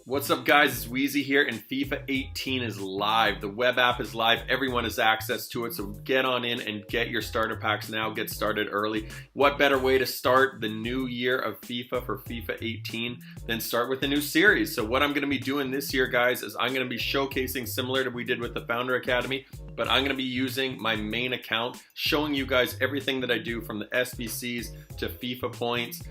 What's up guys, it's Weezy here and FIFA 18 is live. The web app is live, everyone has access to it, so get on in and get your starter packs now, get started early. What better way to start the new year of FIFA for FIFA 18 than start with a new series? So what I'm going to be doing this year guys is I'm going to be showcasing similar to we did with the Founder Academy, but I'm going to be using my main account, showing you guys everything that I do from the SBCs to FIFA points,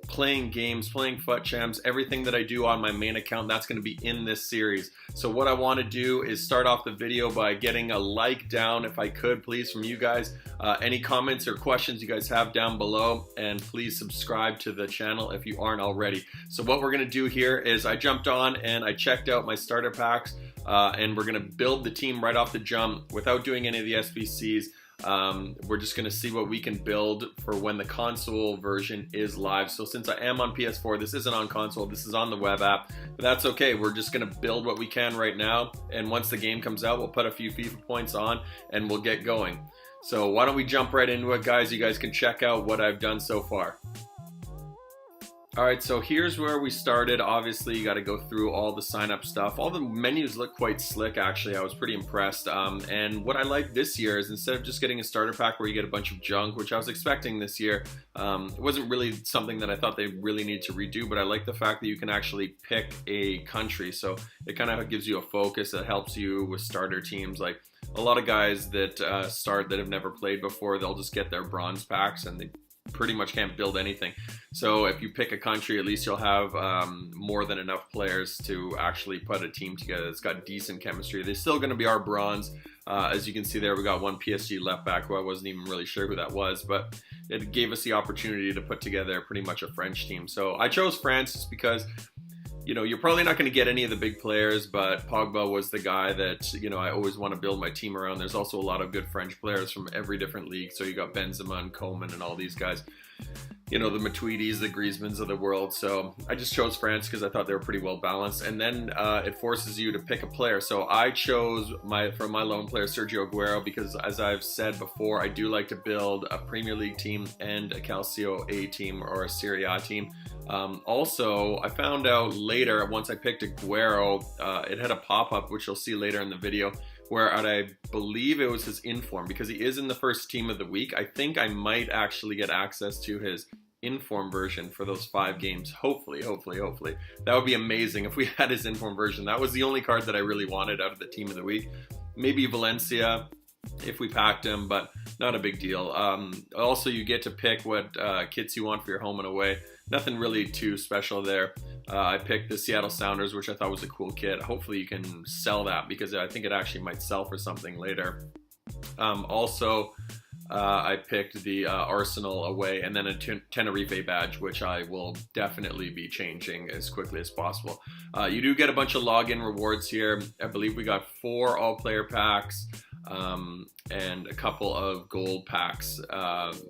playing games, playing FUT champs, everything that I do on my main account, that's going to be in this series. So what I want to do is start off the video by getting a like down, if I could please, from you guys. Any comments or questions you guys have down below, and please subscribe to the channel if you aren't already. So what we're going to do here is I jumped on and I checked out my starter packs, and we're going to build the team right off the jump without doing any of the SBCs. We're just going to see what we can build for when the console version is live. So since I am on PS4, this isn't on console, this is on the web app, but that's okay. We're just going to build what we can right now, and once the game comes out, we'll put a few FIFA points on and we'll get going. So why don't we jump right into it guys? You guys can check out what I've done so far. Alright, so here's where we started. Obviously, you got to go through all the sign-up stuff. All the menus look quite slick, actually. I was pretty impressed. And what I like this year is instead of just getting a starter pack where you get a bunch of junk, which I was expecting this year, it wasn't really something that I thought they really need to redo, but I like the fact that you can actually pick a country. So it kind of gives you a focus that helps you with starter teams. Like a lot of guys that start that have never played before, they'll just get their bronze packs and they pretty much can't build anything. So if you pick a country, at least you'll have more than enough players to actually put a team together that's got decent chemistry. They're still going to be our bronze. As you can see there, we got one PSG left back who I wasn't even really sure who that was, but it gave us the opportunity to put together pretty much a French team. So I chose France just because, you know, you're probably not going to get any of the big players, but Pogba was the guy that, you know, I always want to build my team around. There's also a lot of good French players from every different league. So you got Benzema and Coman and all these guys, you know, the Matuidis, the Griezmanns of the world. So I just chose France because I thought they were pretty well balanced. And then it forces you to pick a player. So I chose from my lone player, Sergio Aguero, because as I've said before, I do like to build a Premier League team and a Calcio A team or a Serie A team. Also, I found out later, once I picked Aguero, it had a pop-up, which you'll see later in the video, where I believe it was his inform, because he is in the first team of the week. I think I might actually get access to his inform version for those 5 games. Hopefully. That would be amazing if we had his inform version. That was the only card that I really wanted out of the team of the week. Maybe Valencia if we packed him, but not a big deal. Also, you get to pick what kits you want for your home and away. Nothing really too special there. I picked the Seattle Sounders, which I thought was a cool kit. Hopefully you can sell that because I think it actually might sell for something later. Also, I picked the Arsenal away, and then a Tenerife badge, which I will definitely be changing as quickly as possible. You do get a bunch of login rewards here. I believe we got 4 all-player packs, and a couple of gold packs.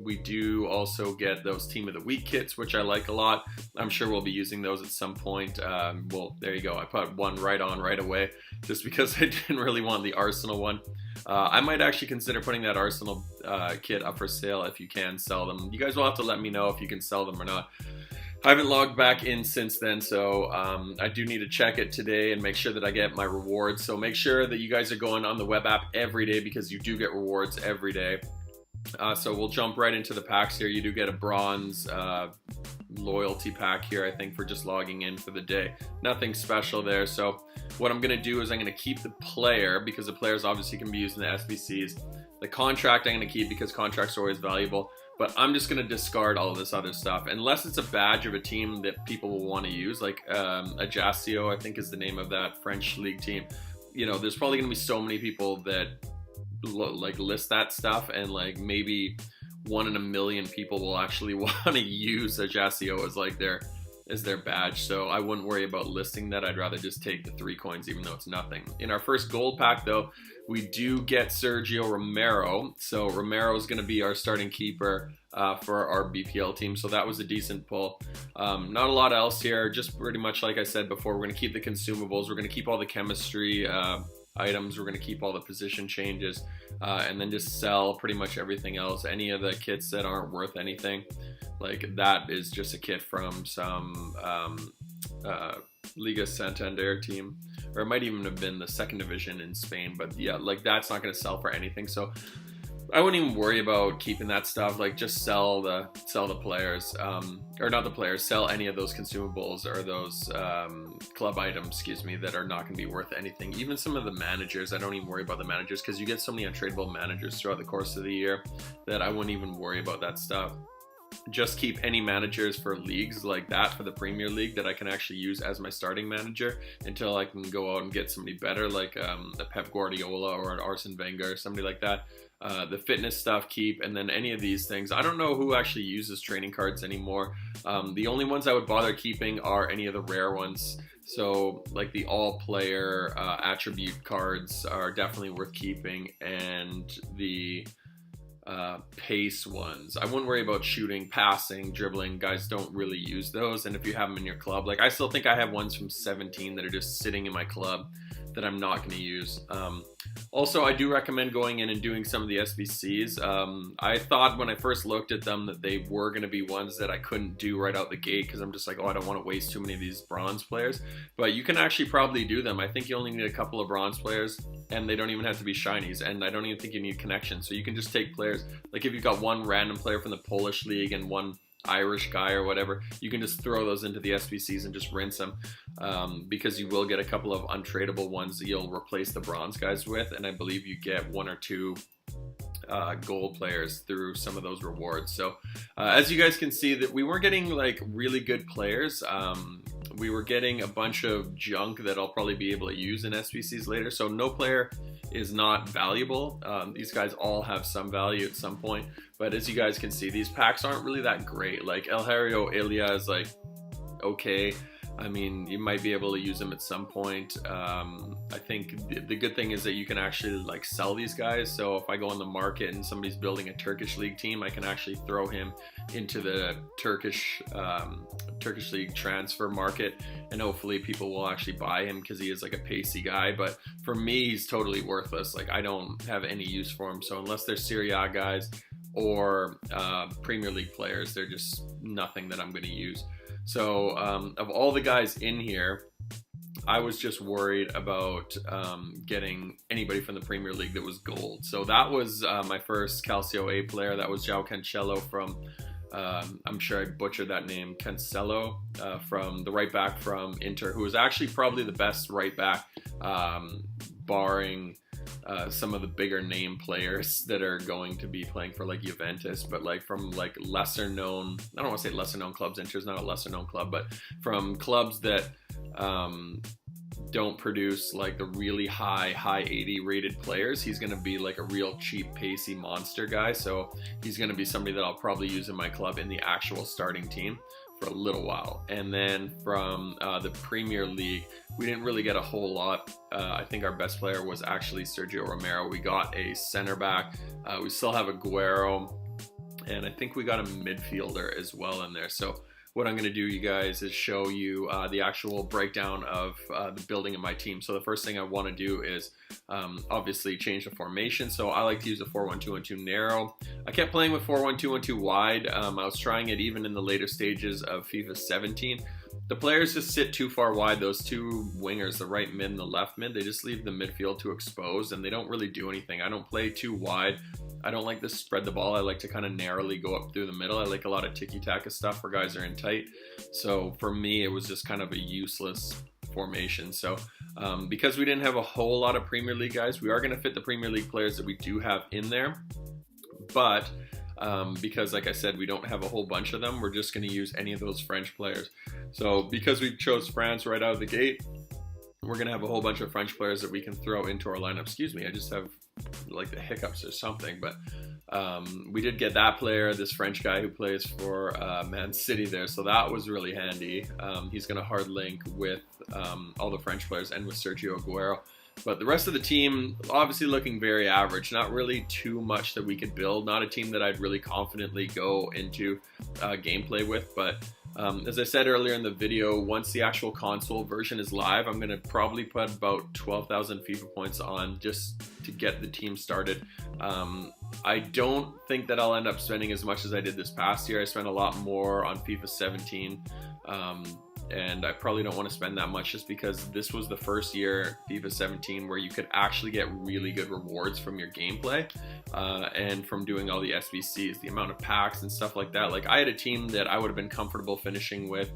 We do also get those team of the week kits, which I like a lot. I'm sure we'll be using those at some point. Well, there you go. I put one right on right away just because I didn't really want the Arsenal one. I might actually consider putting that Arsenal kit up for sale if you can sell them. You guys will have to let me know if you can sell them or not. I haven't logged back in since then, so I do need to check it today and make sure that I get my rewards. So make sure that you guys are going on the web app every day because you do get rewards every day. So we'll jump right into the packs here. You do get a bronze loyalty pack here, I think, for just logging in for the day. Nothing special there. So what I'm going to do is I'm going to keep the player because the players obviously can be used in the SBCs. The contract I'm going to keep because contracts are always valuable. But I'm just going to discard all of this other stuff unless it's a badge of a team that people will want to use, like Ajaccio, I think is the name of that French league team. You know, there's probably going to be so many people that like list that stuff, and like maybe 1 in a million people will actually want to use Ajaccio as like their badge. So I wouldn't worry about listing that. I'd rather just take the 3 coins, even though it's nothing. In our first gold pack, though, we do get Sergio Romero. So Romero is going to be our starting keeper for our BPL team. So that was a decent pull. Not a lot else here. Just pretty much like I said before, we're going to keep the consumables. We're going to keep all the chemistry items. We're going to keep all the position changes, and then just sell pretty much everything else. Any of the kits that aren't worth anything, like that is just a kit from some Liga Santander team, or it might even have been the second division in Spain. But yeah, like that's not going to sell for anything. So I wouldn't even worry about keeping that stuff. Like just sell the players, or not the players. Sell any of those consumables or those club items, excuse me, that are not going to be worth anything. Even some of the managers, I don't even worry about the managers because you get so many untradeable managers throughout the course of the year that I wouldn't even worry about that stuff. Just keep any managers for leagues like that, for the Premier League, that I can actually use as my starting manager until I can go out and get somebody better, like a Pep Guardiola or an Arsene Wenger or somebody like that. The fitness stuff keep, and then any of these things. I don't know who actually uses training cards anymore. The only ones I would bother keeping are any of the rare ones. So like the all player attribute cards are definitely worth keeping, and the pace ones. I wouldn't worry about shooting, passing, dribbling. Guys don't really use those, and if you have them in your club, like I still think I have ones from 17 that are just sitting in my club that I'm not going to use. Also, I do recommend going in and doing some of the SBCs. I thought when I first looked at them that they were going to be ones that I couldn't do right out the gate because I'm just like, oh, I don't want to waste too many of these bronze players. But you can actually probably do them. I think you only need a couple of bronze players, and they don't even have to be shinies, and I don't even think you need connections. So you can just take players, like if you've got one random player from the Polish league and one Irish guy or whatever, you can just throw those into the SBCs and just rinse them, because you will get a couple of untradeable ones that you'll replace the bronze guys with, and I believe you get one or two gold players through some of those rewards. So as you guys can see, that we weren't getting like really good players. We were getting a bunch of junk that I'll probably be able to use in SBCs later. So no player is not valuable. These guys all have some value at some point, but as you guys can see, these packs aren't really that great. Like El Hario Ilya is like okay. I mean, you might be able to use them at some point. I think the good thing is that you can actually like sell these guys. So if I go on the market and somebody's building a Turkish league team, I can actually throw him into the Turkish league transfer market, and hopefully people will actually buy him because he is like a pacey guy. But for me, he's totally worthless. Like I don't have any use for him. So unless they're Serie A guys or Premier League players, they're just nothing that I'm going to use. So of all the guys in here, I was just worried about getting anybody from the Premier League that was gold. So that was my first Calcio A player. That was João Cancelo from, I'm sure I butchered that name, Cancelo, from the right back from Inter, who was actually probably the best right back, barring some of the bigger name players that are going to be playing for like Juventus, but like from like lesser known, I don't want to say lesser known clubs, Inter's not a lesser known club, but from clubs that don't produce like the really high 80 rated players, he's going to be like a real cheap pacey monster guy. So he's going to be somebody that I'll probably use in my club in the actual starting team for a little while. And then from the Premier League, we didn't really get a whole lot. I think our best player was actually Sergio Romero. We got a center back. We still have Aguero, and I think we got a midfielder as well in there. So what I'm going to do, you guys, is show you the actual breakdown of the building of my team. So the first thing I want to do is obviously change the formation. So I like to use a 4-1-2-1-2 narrow. I kept playing with 4-1-2-1-2 wide. I was trying it even in the later stages of FIFA 17. The players just sit too far wide. Those two wingers, the right mid and the left mid, they just leave the midfield too exposed, and they don't really do anything. I don't play too wide. I don't like to spread the ball. I like to kind of narrowly go up through the middle. I like a lot of tiki-taka stuff where guys are in tight. So for me, it was just kind of a useless formation. So because we didn't have a whole lot of Premier League guys, we are going to fit the Premier League players that we do have in there. But because like I said, we don't have a whole bunch of them, we're just going to use any of those French players. So because we chose France right out of the gate, we're going to have a whole bunch of French players that we can throw into our lineup. Excuse me, I just have like the hiccups or something. But we did get that player, this French guy who plays for Man City there. So that was really handy. He's going to hard link with all the French players and with Sergio Aguero. But the rest of the team, obviously looking very average. Not really too much that we could build. Not a team that I'd really confidently go into gameplay with. But as I said earlier in the video, once the actual console version is live, I'm going to probably put about 12,000 FIFA points on just to get the team started. I don't think that I'll end up spending as much as I did this past year. I spent a lot more on FIFA 17. and I probably don't want to spend that much just because this was the first year, FIFA 17, where you could actually get really good rewards from your gameplay and from doing all the SBCs, the amount of packs and stuff like that. Like, I had a team that I would have been comfortable finishing with,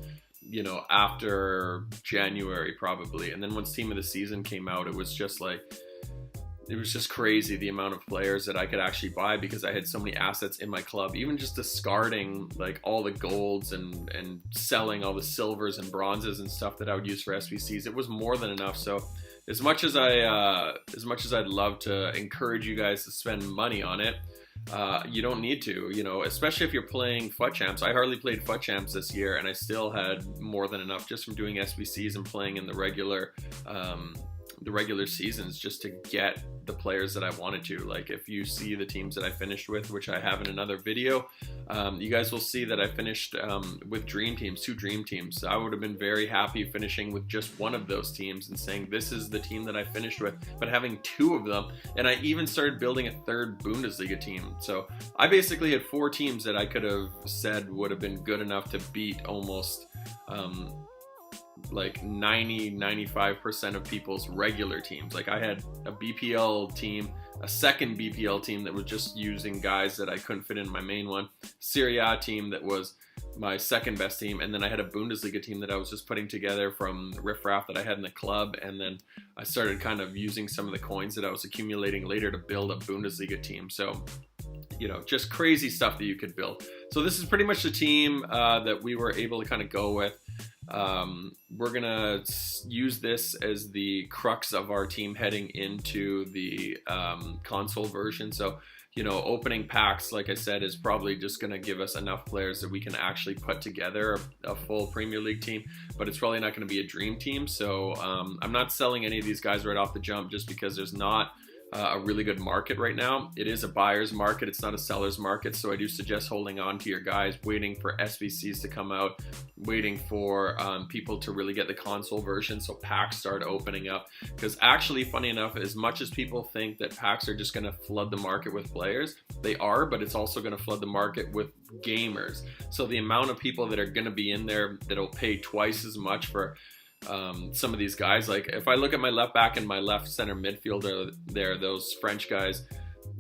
you know, after January probably, and then once Team of the Season came out, it was just like, it was just crazy the amount of players that I could actually buy because I had so many assets in my club. Even just discarding like all the golds and selling all the silvers and bronzes and stuff that I would use for SBCs, it was more than enough. So as much as I'd love to encourage you guys to spend money on it, you don't need to, you know, especially if you're playing FUT Champs. I hardly played FUT Champs this year, and I still had more than enough just from doing SBCs and playing in the regular seasons just to get the players that I wanted to. Like, if you see the teams that I finished with, which I have in another video, you guys will see that I finished with dream teams, 2 dream teams. I would have been very happy finishing with just one of those teams and saying this is the team that I finished with, but having 2 of them, and I even started building a 3rd Bundesliga team. So I basically had 4 teams that I could have said would have been good enough to beat almost like 90-95% of people's regular teams. Like, I had a BPL team, a 2nd BPL team that was just using guys that I couldn't fit in my main one, Serie A team that was my 2nd best team, and then I had a Bundesliga team that I was just putting together from riffraff that I had in the club, and then I started kind of using some of the coins that I was accumulating later to build a Bundesliga team. So, you know, just crazy stuff that you could build. So this is pretty much the team that we were able to kind of go with. We're gonna use this as the crux of our team heading into the console version. So, you know, opening packs, like I said, is probably just gonna give us enough players that we can actually put together a full Premier League team, but it's probably not gonna be a dream team. So I'm not selling any of these guys right off the jump just because there's not a really good market right now. It is a buyer's market, it's not a seller's market, so I do suggest holding on to your guys, waiting for SBCs to come out, waiting for people to really get the console version so packs start opening up. Because actually, funny enough, as much as people think that packs are just going to flood the market with players, they are, but it's also going to flood the market with gamers. So the amount of people that are going to be in there that'll pay twice as much for some of these guys, like if I look at my left back and my left center midfielder there, those French guys,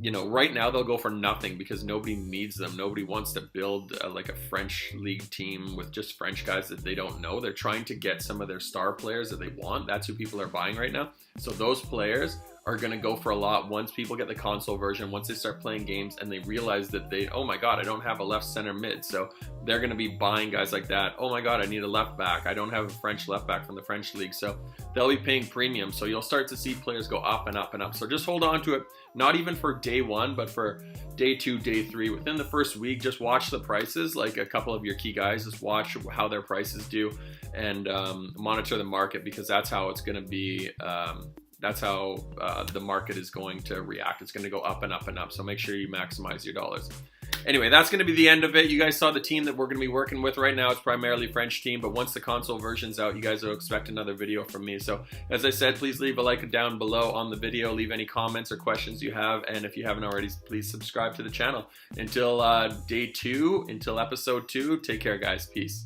you know, right now they'll go for nothing because nobody needs them. Nobody wants to build like a French league team with just French guys that they don't know. They're trying to get some of their star players that they want. That's who people are buying right now. So those players are going to go for a lot once people get the console version, once they start playing games and they realize that they, oh my god, I don't have a left center mid. So they're going to be buying guys like that. Oh my god, I need a left back. I don't have a French left back from the French league. So they'll be paying premium. So you'll start to see players go up and up and up. So just hold on to it, not even for day 1, but for day 2, day 3. Within the first week, just watch the prices, like a couple of your key guys, just watch how their prices do and monitor the market, because that's how it's going to be. That's how the market is going to react. It's going to go up and up and up. So make sure you maximize your dollars. Anyway, that's going to be the end of it. You guys saw the team that we're going to be working with right now. It's primarily French team, but once the console version's out, you guys will expect another video from me. So as I said, please leave a like down below on the video. Leave any comments or questions you have. And if you haven't already, please subscribe to the channel. Until day 2, until episode 2, take care, guys. Peace.